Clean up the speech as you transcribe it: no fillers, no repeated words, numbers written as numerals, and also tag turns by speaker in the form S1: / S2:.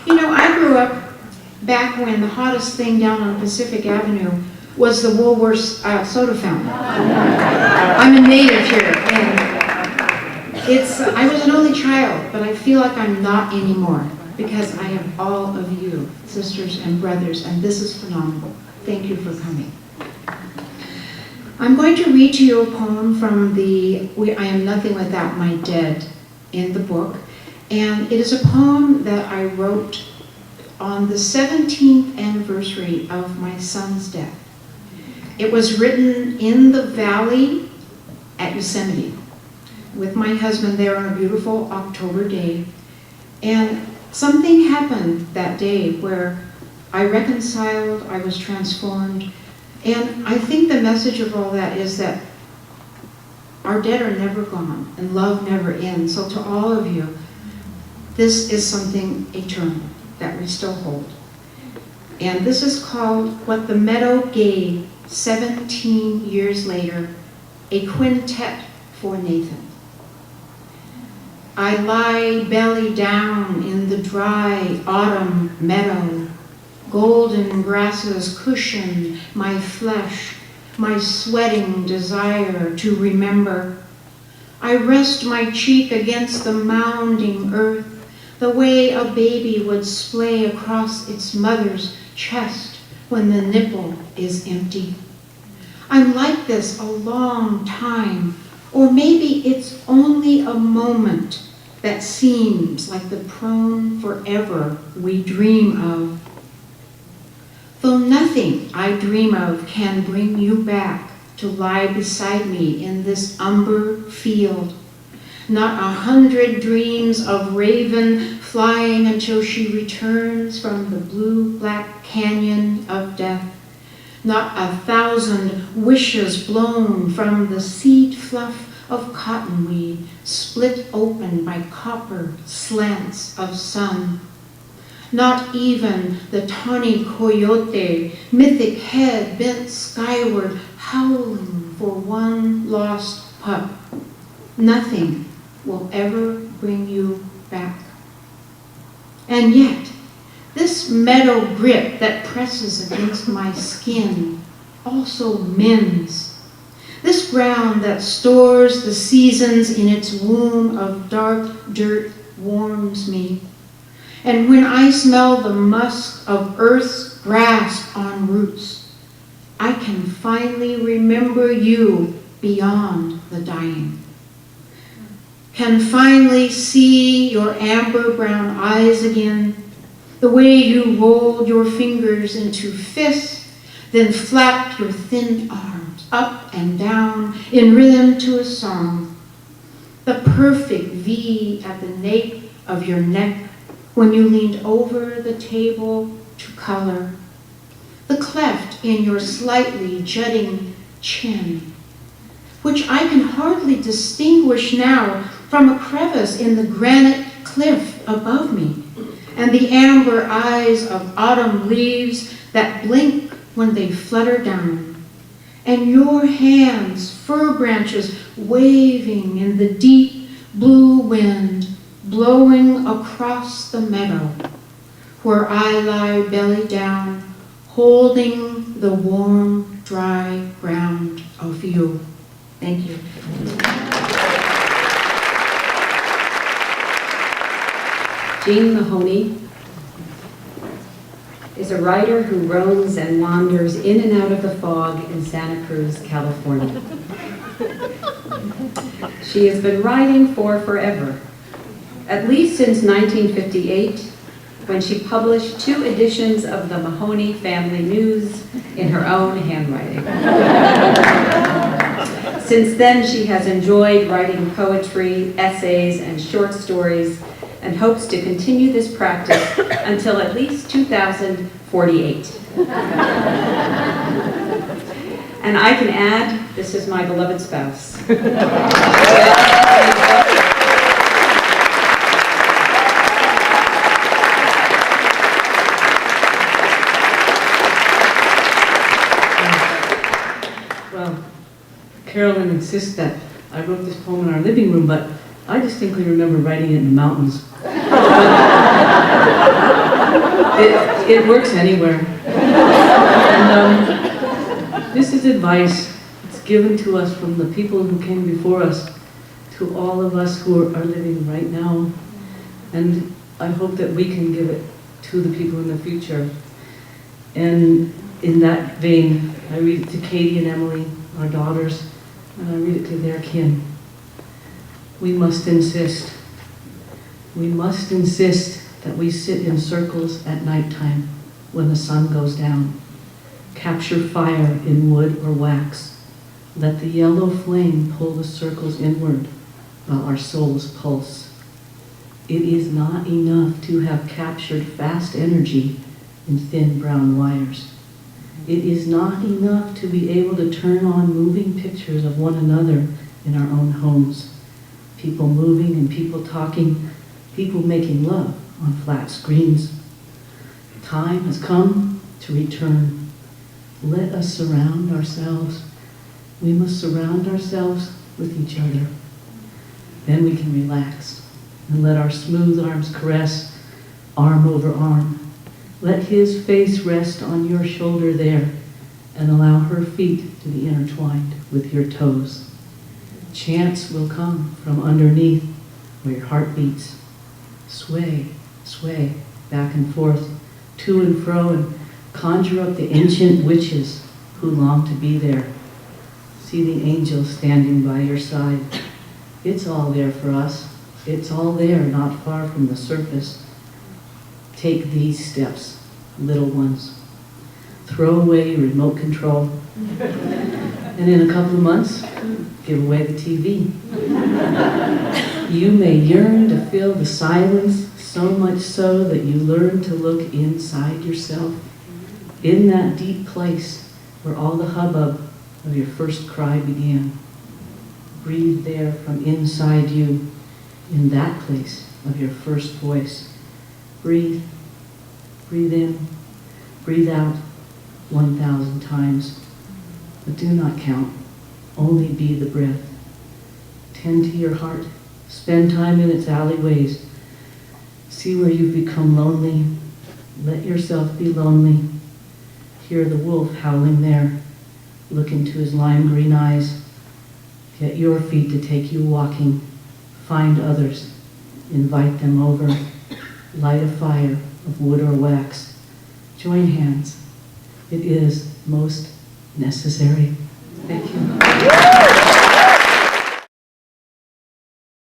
S1: You know, I grew up back when the hottest thing down on Pacific Avenue was the Woolworth's soda fountain. I'm a native here, and I was an only child, but I feel like I'm not anymore because I have all of you, sisters and brothers, and this is phenomenal. Thank you for coming. I'm going to read to you a poem from I Am Nothing Without My Dead in the book, and it is a poem that I wrote on the 17th anniversary of my son's death. It was written in the valley at Yosemite with my husband there on a beautiful October day, and something happened that day where I reconciled, I was transformed, and I think the message of all that is that our dead are never gone and love never ends. So to all of you, this is something eternal that we still hold. And this is called What the Meadow Gave 17 years later, a quintet for Nathan. I lie belly down in the dry autumn meadow. Golden grasses cushion my flesh, my sweating desire to remember. I rest my cheek against the mounding earth, the way a baby would splay across its mother's chest when the nipple is empty. I'm like this a long time, or maybe it's only a moment that seems like the prone forever we dream of. Though nothing I dream of can bring you back to lie beside me in this umber field. Not 100 dreams of raven flying until she returns from the blue-black canyon of death. Not 1,000 wishes blown from the seed fluff of cottonweed split open by copper slants of sun. Not even the tawny coyote, mythic head bent skyward, howling for one lost pup. Nothing will ever bring you back. And yet, this meadow grip that presses against my skin also mends. This ground that stores the seasons in its womb of dark dirt warms me. And when I smell the musk of earth's grasp on roots, I can finally remember you beyond the dying. Can finally see your amber brown eyes again, the way you rolled your fingers into fists, then flapped your thin arms up and down in rhythm to a song. The perfect V at the nape of your neck when you leaned over the table to color. The cleft in your slightly jutting chin, which I can hardly distinguish now from a crevice in the granite cliff above me, and the amber eyes of autumn leaves that blink when they flutter down, and your hands, fir branches waving in the deep blue wind, blowing across the meadow, where I lie belly down, holding the warm, dry ground of you. Thank you.
S2: Jean Mahoney is a writer who roams and wanders in and out of the fog in Santa Cruz, California. She has been writing for forever, at least since 1958, when she published 2 editions of the Mahoney Family News in her own handwriting. Since then, she has enjoyed writing poetry, essays, and short stories, and hopes to continue this practice until at least 2048. And I can add, this is my beloved spouse.
S3: Well, Carolyn insists that I wrote this poem in our living room, but I distinctly remember writing it in the mountains. It works anywhere. And this is advice. It's given to us from the people who came before us, to all of us who are living right now. And I hope that we can give it to the people in the future. And in that vein, I read it to Katie and Emily, our daughters, and I read it to their kin. We must insist that we sit in circles at nighttime when the sun goes down. Capture fire in wood or wax. Let the yellow flame pull the circles inward while our souls pulse. It is not enough to have captured fast energy in thin brown wires. It is not enough to be able to turn on moving pictures of one another in our own homes. People moving and people talking, people making love on flat screens. Time has come to return. Let us surround ourselves. We must surround ourselves with each other. Then we can relax and let our smooth arms caress, arm over arm. Let his face rest on your shoulder there and allow her feet to be intertwined with your toes. Chants will come from underneath where your heart beats. Sway, sway, back and forth, to and fro, and conjure up the ancient witches who long to be there. See the angels standing by your side. It's all there for us. It's all there, not far from the surface. Take these steps, little ones. Throw away your remote control. And in a couple of months, give away the TV. You may yearn to fill the silence, so much so that you learn to look inside yourself, in that deep place where all the hubbub of your first cry began. Breathe there from inside you, in that place of your first voice. Breathe. Breathe in. Breathe out 1,000 times. But do not count. Only be the breath. Tend to your heart. Spend time in its alleyways. See where you've become lonely. Let yourself be lonely. Hear the wolf howling there. Look into his lime green eyes. Get your feet to take you walking. Find others. Invite them over. Light a fire of wood or wax. Join hands. It is most necessary. Thank you.